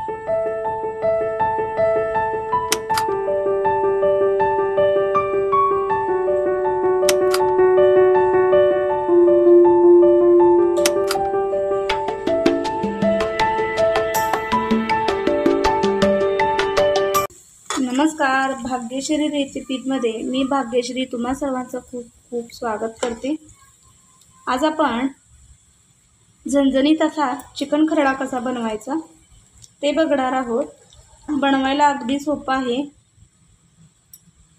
नमस्कार, भाग्यश्री रेसिपीमध्ये मी भाग्यश्री तुम्हा सर्वांचं खूप खूप स्वागत करते। आज आपण झणझणीत असा चिकन खरडा कसा बनवायचा ते बघणार आहोत। बनवायला अगदी सोपा आहे,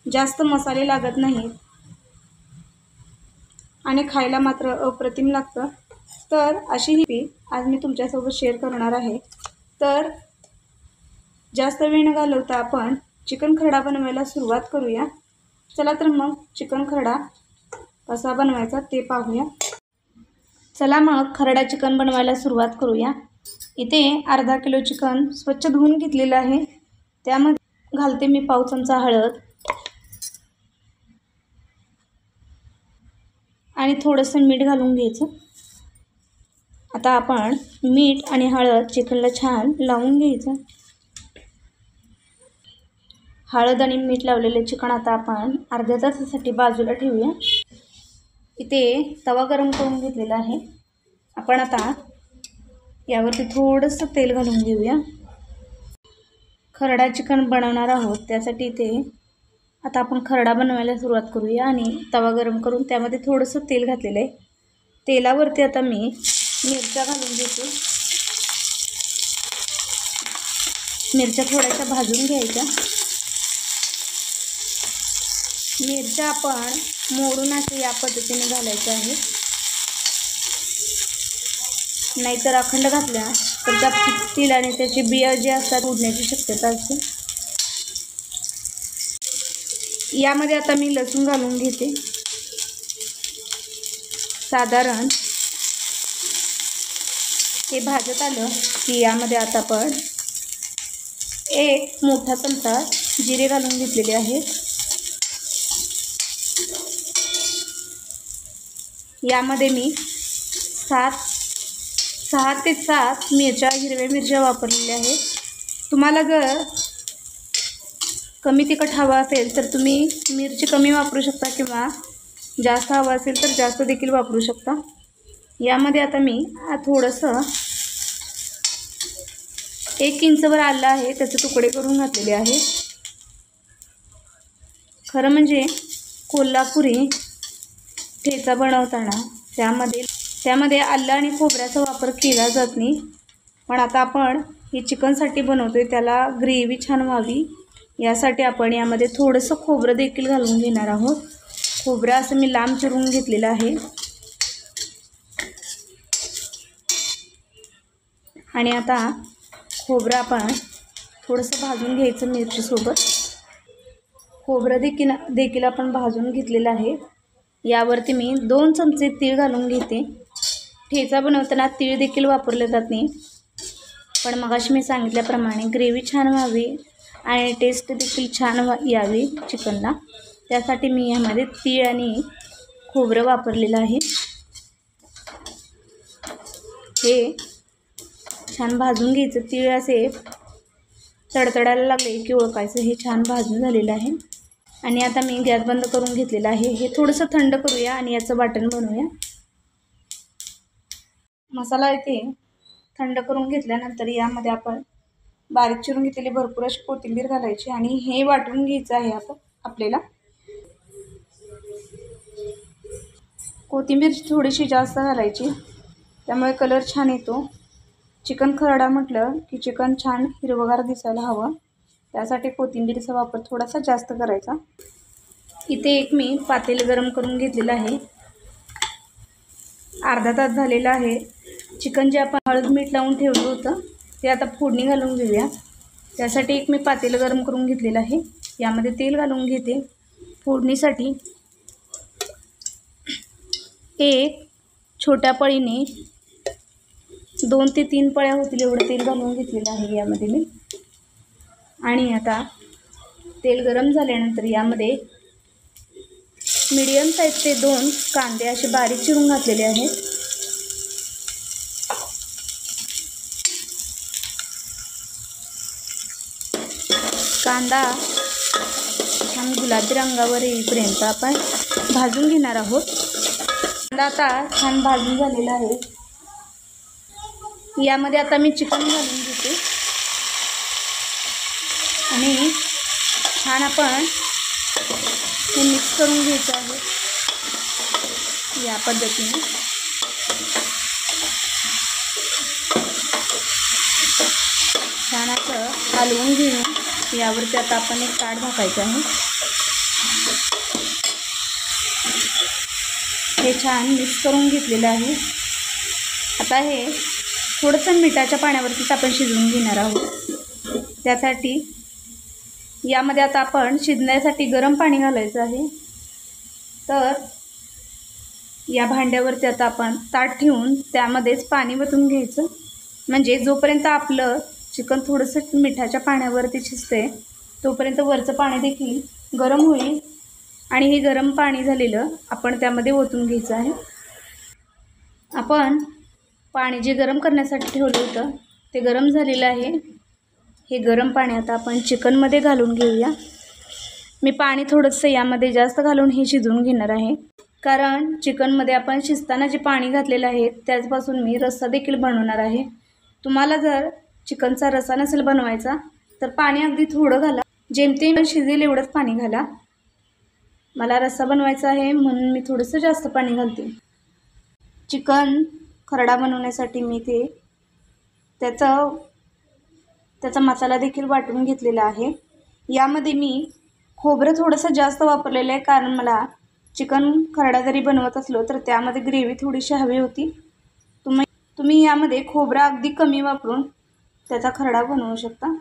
जास्त मसाले लागत नाहीत आणि खायला मात्र अप्रतिम लागतं। तर अशी ही रेसिपी आज मी तुमच्यासोबत शेअर करणार आहे। तर जास्त वेळ न घालवता आपण चिकन खरडा बनवायला सुरुवात करूया। चला तर मग चिकन खरडा कसा बनवायचा ते पाहूया। चला मग खरडा चिकन बनवायला सुरुवात करूया। इथे अर्धा किलो चिकन स्वच्छ धुवून घेतलेलं आहे। त्यामध्ये घालते मी पाव चमचा हळद आणि थोडंसं मीठ घालून घ्यायचं। आता आपण मीठ आणि हळद चिकनला छान लावून घ्यायचं। हळद आणि मीठ लावलेले चिकन आता आपण अर्ध्या तासासाठी बाजूला ठेवूया। इथे तवा गरम करून घेतलेला आहे। आपण आता यावरती थोडंसं तेल घालून घेऊया। खरडा चिकन बनवणार आहोत, त्यासाठी इथे आता आपण खरडा बनवायला सुरुवात करूया। आणि तवा गरम करून त्यामध्ये थोडंसं तेल घातलेलं आहे। तेलावरती आता मी मिरच्या घालून घेते। मिरच्या थोड्याशा भाजून घ्यायच्या। मिरच्या आपण मोडून असे या पद्धतीने घालायचं आहे, नाहीतर अखंड घातल्या तर त्या फुटतील आणि त्याची बिया जे असतात उडण्याची शक्यता असते। यामध्ये आता मी लसूण घालून घेते। साधारण हे भाजत आलं की यामध्ये आता आपण एक मोठा चमचा जिरे घालून घेतलेले आहेत। यामध्ये मी 6 ते 7 हिरव्या मिरच्या वापरलेल्या आहेत। तुम्हाला जर कमी तिखट हवा असेल तर तुम्ही मिरची कमी वापरू शकता किंवा जास्त हवा असेल तर जास्त देखील वापरू शकता। यामध्ये आता मी थोडंसं 1 इंचवर आलं आहे, त्याचे तुकडे करून घातलेले आहे। खरं म्हणजे कोल्हापुरी ठेचा बनवताना त्यामध्ये आलं आणि खोबऱ्याचा वापर केला जात नाही, पण आता आपण हे चिकनसाठी बनवतोय, त्याला ग्रेव्ही छान व्हावी यासाठी आपण यामध्ये थोडंसं खोबरं देखील घालून घेणार आहोत। खोबरं असं मी लांब चिरून घेतलेलं आहे। आणि आता खोबरं आपण थोडंसं भाजून घ्यायचं मिरचीसोबत। खोबरं देखील आपण भाजून घेतलेलं आहे। यावरती मी 2 चमचे तीळ घालून घेते। ठेचा बनवताना तीळ देखील वापरले जाते, पण मगाशी मी सांगितल्याप्रमाणे ग्रेव्ही छान व्हावी आणि टेस्ट देखील छान यावी चिकनला, त्यासाठी मी यामध्ये तीळ आणि खोबरं वापरलेलं आहे। हे छान भाजून घ्यायचं। तीळ असे तडतडायला लागले की ओळखायचं हे छान भाजून झालेलं आहे। आणि आता मी गॅस बंद करून घेतलेला आहे। हे थोडंसं थंड करूया आणि याचं वाटण बनवूया। मसाला इथे थंड करून घेतल्यानंतर यामध्ये आपण बारीक चिरून घेतलेली भरपूर अशी कोथिंबीर घालायची आणि हे वाटून घ्यायचं आहे आपल्याला। कोथिंबीर थोडीशी जास्त घालायची, त्यामुळे कलर छान येतो। चिकन खरडा म्हटलं की चिकन छान हिरवगार दिसायला हवं, त्यासाठी कोथिंबीरीचा वापर थोडासा जास्त करायचा। इथे एक मी पातेलं गरम करून घेतलेलं आहे। अर्धा तास झालेला आहे। चिकन जे आपण हळद मीठ लावून ठेवलं होतं ते आता फोडणी घालून घेऊया। त्यासाठी एक मी पातेलं गरम करून घेतलेलं आहे। यामध्ये तेल घालून घेते। फोडणीसाठी एक छोट्या पळीने 2 ते 3 पळ्या होतील एवढं तेल घालून घेतलेलं आहे यामध्ये मी। आणि आता तेल गरम झाल्यानंतर यामध्ये मीडियम साईजचे 2 कांदे असे बारीक चिरून घातलेले आहेत। कांदा छान गुलाबी रंगावर येईपर्यंत आपण भाजून घेणार आहोत। कांदा आता छान भाजून झालेला आहे। यामध्ये आता मी चिकन घालून घेते आणि छान आपण हे मिक्स करून घ्यायचं आहे या पद्धतीने। छान असं हलवून घेऊन यावरती आता आपण एक ताट झाकायचं आहे। हे छान मिक्स करून घेतलेलं आहे। आता हे थोडंसं मिठाच्या पाण्यावरतीच आपण शिजवून घेणार आहोत। त्यासाठी यामध्ये आता आपण शिजण्यासाठी गरम पाणी घालायचं आहे। तर या भांड्यावरती आता आपण ताट ठेवून त्यामध्येच पाणी वतून घ्यायचं, म्हणजे जोपर्यंत आपलं चिकन थोडंसं मिठाच्या पाण्यावरती शिजते तोपर्यंत वरचं पाणी देखील गरम होईल आणि हे गरम पाणी झालेलं आपण त्यामध्ये ओतून घ्यायचं आहे। आपण पाणी जे गरम करण्यासाठी ठेवलं होतं ते गरम झालेलं आहे। हे गरम पाणी आता आपण चिकनमध्ये घालून घेऊया। मी पाणी थोडंसं यामध्ये जास्त घालून हे शिजवून घेणार आहे, कारण चिकनमध्ये आपण शिजताना जे पाणी घातलेलं आहे त्याचपासून मी रस्सा देखील बनवणार आहे। तुम्हाला जर चिकनचा रस्सा नसेल बनवायचा तर पाणी अगदी थोडं घाला, जेमतेम शिजेल एवढंच पाणी घाला। मला रस्सा बनवायचा आहे म्हणून मी थोडंसं जास्त पाणी घालते। चिकन खरडा बनवण्यासाठी मी त्याचा मसाला देखील वाटून घेतलेला आहे। यामध्ये मी खोबरं थोडंसं जास्त वापरलेलं आहे, कारण मला चिकन खरडा जरी बनवत असलो तर त्यामध्ये ग्रेव्ही थोडीशी हवी होती। तुम्ही यामध्ये खोबरं अगदी कमी वापरून त्याचा खरडा बनवू शकता।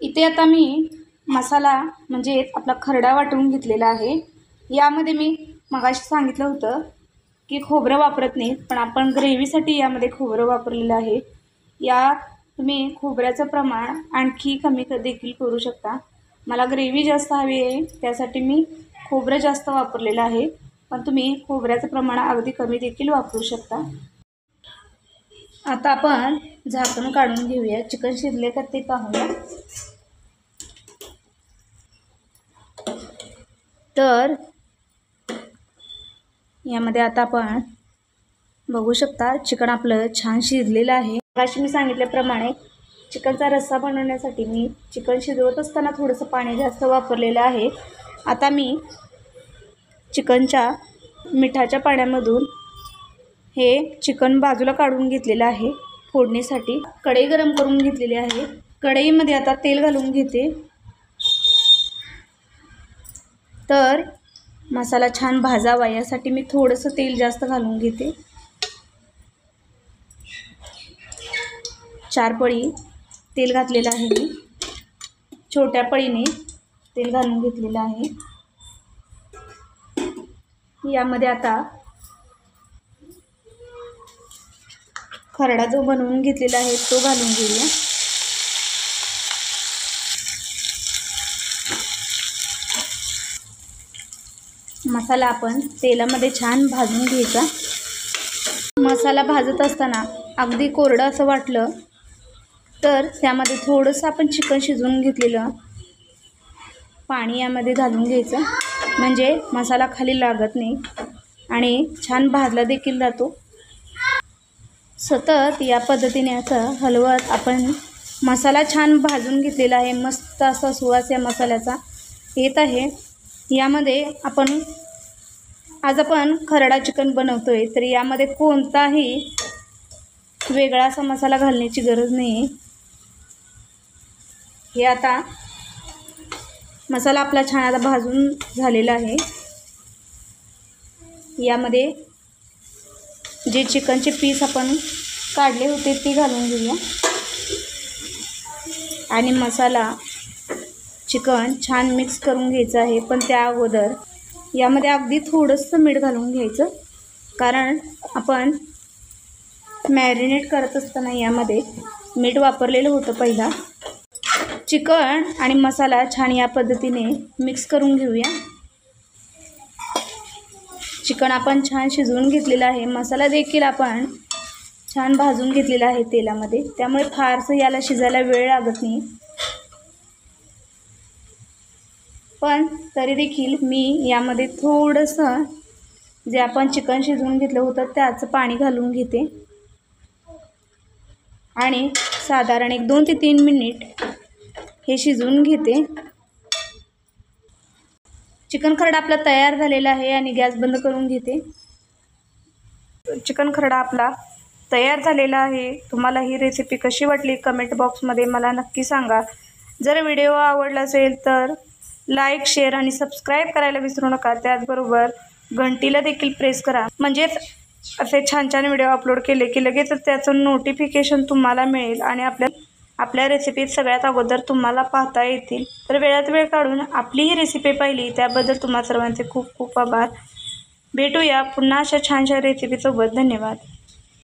इथे आता मी मसाला म्हणजे आपला खरडा वाटून घेतलेला आहे। यामध्ये मी मगाशी सांगितलं होतं की खोबरं वापरत नाही, पण आपण ग्रेव्हीसाठी यामध्ये खोबरं वापरलेलं आहे। या तुम्ही खोबऱ्याचं प्रमाण आणखी कमी देखील करू शकता। मला ग्रेव्ही जास्त हवी आहे त्यासाठी मी खोबरं जास्त वापरलेलं आहे, पण तुम्ही खोबऱ्याचं प्रमाण अगदी कमी देखील वापरू शकता। आता आपण झाकण काढून घेऊया, चिकन शिजले का ते पाहूया। तर यामध्ये आता आपण बघू शकता चिकन आपलं छान शिजलेलं आहे। अशी मी सांगितल्याप्रमाणे चिकनचा रस्सा बनवण्यासाठी मी चिकन शिजवत असताना थोडंसं पाणी जास्त वापरलेलं आहे। आता मी चिकनच्या मिठाच्या पाण्यामधून हे चिकन बाजूला काढून घेतलेलं आहे। फोडणीसाठी कढई गरम करून घेतलेली आहे। कढईमध्ये आता तेल घालून घेते। तर मसाला छान भाजावा यासाठी मी थोडंसं तेल जास्त घालून घेते। 4 पळी तेल घातलेलं आहे मी, छोट्या पळीने तेल घालून घेतलेलं आहे। यामध्ये आता खरडा जो बनवून घेतलेला आहे तो घालून घेऊया। मसाला आपण तेलामध्ये छान भाजून घ्यायचा। मसाला भाजत असताना अगदी कोरडं असं वाटलं तर त्यामध्ये थोडंसं आपण चिकन शिजवून घेतलेलं पाणी यामध्ये घालून घ्यायचं, म्हणजे मसाला खाली लागत नाही आणि छान भाजला देखील जातो। सतत या पद्धतीने असं हलवत आपण मसाला छान भाजून घेतलेला आहे। मस्त असा सुवास या मसाल्याचा येत आहे। यामध्ये आज आपण खरडा चिकन बनवतोय तर यामध्ये कोणताही वेगळा असा मसाला घालण्याची गरज नाही। हे आता मसाला आपला छान आता भाजून झालेला आहे। यामध्ये जे चिकनचे पीस आपण काढले होते ते घालून घेऊया आणि मसाला चिकन छान मिक्स करून घ्यायचं आहे। पण त्या अगोदर यामध्ये अगदी थोडंसं मीठ घालून घ्यायचं, कारण आपण मॅरिनेट करत असताना यामध्ये मीठ वापरलेलं होतं पहिला। चिकन आणि मसाला छान या पद्धतीने मिक्स करून घेऊया। चिकन आपण छान शिजवून घेतलेलं आहे। मसाला देखील आपण छान भाजून घेतलेलं आहे तेलामध्ये, त्यामुळे फारसं याला शिजायला वेळ लागत नाही. पण तरी देखील मी यामध्ये थोडंसं जे आपण चिकन शिजवून घेतलं होतं त्याचं पाणी घालून घेते आणि साधारण 1-2 ते 3 मिनिट हे शिजवून घेते. चिकन खरडा आपला तयार झालेला आहे आणि गॅस बंद करून घेते. चिकन खरडा आपला तयार झालेला आहे. तुम्हाला ही रेसिपी कशी वाटली कमेंट बॉक्समध्ये मला नक्की सांगा. जर व्हिडिओ आवडला असेल तर लाईक, शेअर आणि सबस्क्राईब करायला विसरू नका. त्याचबरोबर घंटीला देखील प्रेस करा, म्हणजेच असे छान छान व्हिडिओ अपलोड केले की लगेचच त्याचं नोटिफिकेशन तुम्हाला मिळेल आणि आपल्या रेसिपीत सगळ्यात अगोदर तुम्हाला पाहता येतील. तर वेळात वेळ काढून आपली ही रेसिपी पाहिली त्याबद्दल तुम्हा सर्वांचे खूप खूप आभार. भेटूया पुन्हा अशा छानशा रेसिपीसोबत. धन्यवाद.